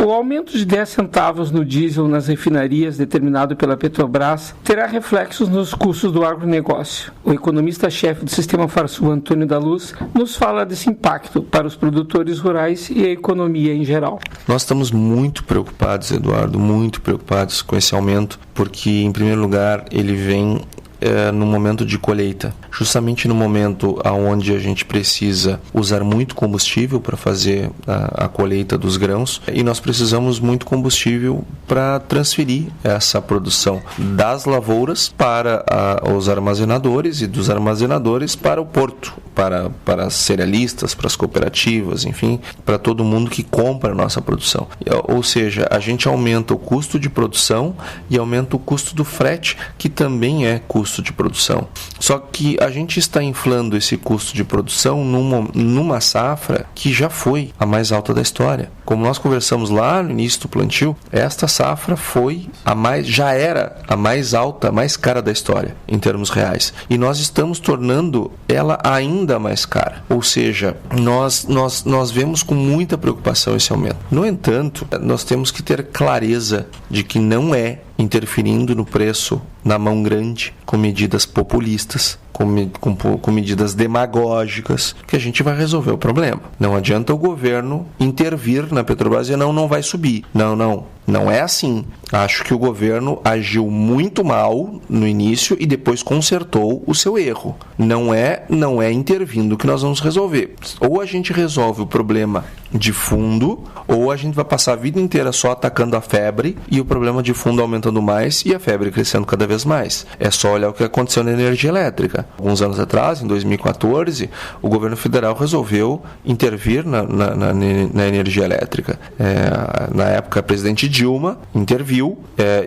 O aumento de 10 centavos no diesel nas refinarias determinado pela Petrobras terá reflexos nos custos do agronegócio. O economista-chefe do Sistema Farsul, Antônio da Luz, nos fala desse impacto para os produtores rurais e a economia em geral. Nós estamos muito preocupados, Eduardo, muito preocupados com esse aumento, porque, em primeiro lugar, ele vem no momento de colheita, justamente no momento onde a gente precisa usar muito combustível para fazer a colheita dos grãos, e nós precisamos muito combustível para transferir essa produção das lavouras para os armazenadores e dos armazenadores para o porto, para as cerealistas, para as cooperativas, enfim, para todo mundo que compra a nossa produção. Ou seja, a gente aumenta o custo de produção e aumenta o custo do frete, que também é custo de produção. Só que a gente está inflando esse custo de produção numa safra que já foi a mais alta da história. Como nós conversamos lá no início do plantio, esta safra já era a mais alta, a mais cara da história, em termos reais. E nós estamos tornando ela ainda mais cara. Ou seja, nós vemos com muita preocupação esse aumento. No entanto, nós temos que ter clareza de que não é interferindo no preço na mão grande, com medidas populistas, com medidas demagógicas, que a gente vai resolver o problema. Não adianta o governo intervir na Petrobras e dizer, não vai subir. Não é assim. Acho que o governo agiu muito mal no início e depois consertou o seu erro. Não é intervindo que nós vamos resolver. Ou a gente resolve o problema de fundo, ou a gente vai passar a vida inteira só atacando a febre e o problema de fundo aumentando mais e a febre crescendo cada vez mais. É só olhar o que aconteceu na energia elétrica. Alguns anos atrás, em 2014, o governo federal resolveu intervir na energia elétrica. Na época, a presidente Dilma interviu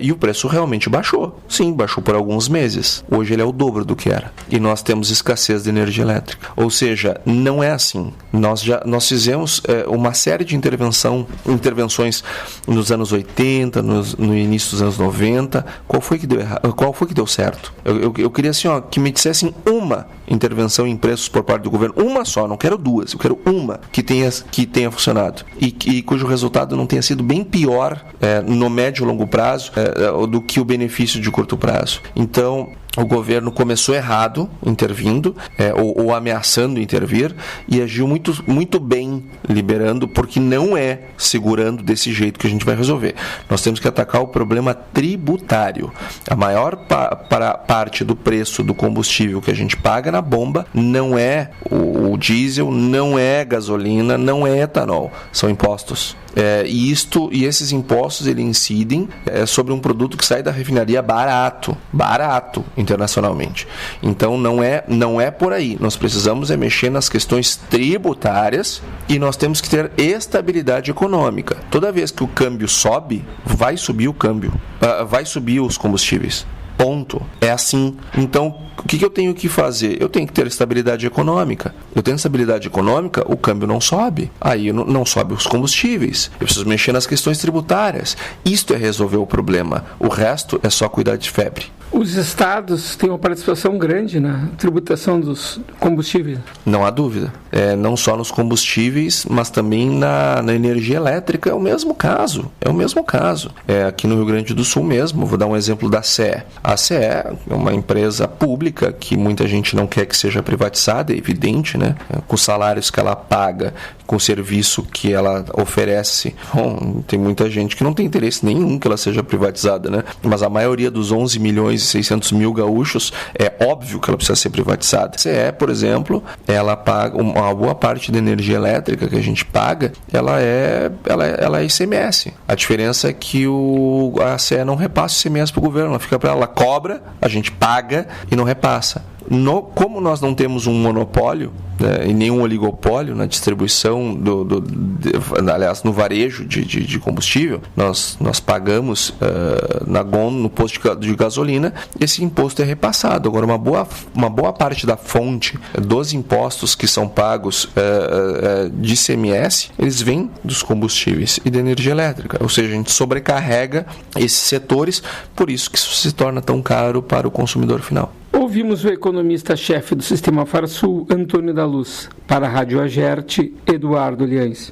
e o preço realmente baixou. Sim, baixou por alguns meses. Hoje ele é o dobro do que era. E nós temos escassez de energia elétrica. Ou seja, não é assim. Nós fizemos uma série de intervenções nos anos 80, no início dos anos 90. Qual foi que deu errado? Qual foi que deu certo? Eu queria assim, que me dissessem uma intervenção em preços por parte do governo. Uma só, não quero duas. Eu quero uma que tenha funcionado. E cujo resultado não tenha sido bem pior no médio e longo prazo do que o benefício de curto prazo. Então, o governo começou errado, intervindo, ou ameaçando intervir, e agiu muito, muito bem liberando, porque não é segurando desse jeito que a gente vai resolver. Nós temos que atacar o problema tributário. A maior parte do preço do combustível que a gente paga na bomba não é o diesel, não é gasolina, não é etanol, são impostos. E esses impostos eles incidem sobre um produto que sai da refinaria barato internacionalmente. Então não é por aí. Nós precisamos mexer nas questões tributárias e nós temos que ter estabilidade econômica. Toda vez que o câmbio sobe, vai subir o câmbio, vai subir os combustíveis. Ponto. É assim. Então, o que eu tenho que fazer? Eu tenho que ter estabilidade econômica. Eu tenho estabilidade econômica, o câmbio não sobe. Aí não sobe os combustíveis. Eu preciso mexer nas questões tributárias. Isto é resolver o problema. O resto é só cuidar de febre. Os estados têm uma participação grande na tributação dos combustíveis? Não há dúvida. Não só nos combustíveis, mas também na energia elétrica. É o mesmo caso. Aqui no Rio Grande do Sul mesmo, vou dar um exemplo da CE. A CE é uma empresa pública que muita gente não quer que seja privatizada, é evidente, né? Com os salários que ela paga, com o serviço que ela oferece. Bom, tem muita gente que não tem interesse nenhum que ela seja privatizada, né? Mas a maioria dos 11 milhões e 600 mil gaúchos, é óbvio que ela precisa ser privatizada. A CE, por exemplo, ela paga uma boa parte da energia elétrica que a gente paga, ela é ICMS. A diferença é que a CE não repassa o ICMS para o governo, ela cobra, a gente paga e não repassa. Como nós não temos um monopólio e nenhum oligopólio na distribuição aliás, no varejo de combustível, nós pagamos no posto de gasolina, esse imposto é repassado. Agora, uma boa parte da fonte dos impostos que são pagos de ICMS, eles vêm dos combustíveis e da energia elétrica. Ou seja, a gente sobrecarrega esses setores, por isso que isso se torna tão caro para o consumidor final. Ouvimos o economista-chefe do Sistema Farsul, Antônio da Luz. Para a Rádio Agerte, Eduardo Liães.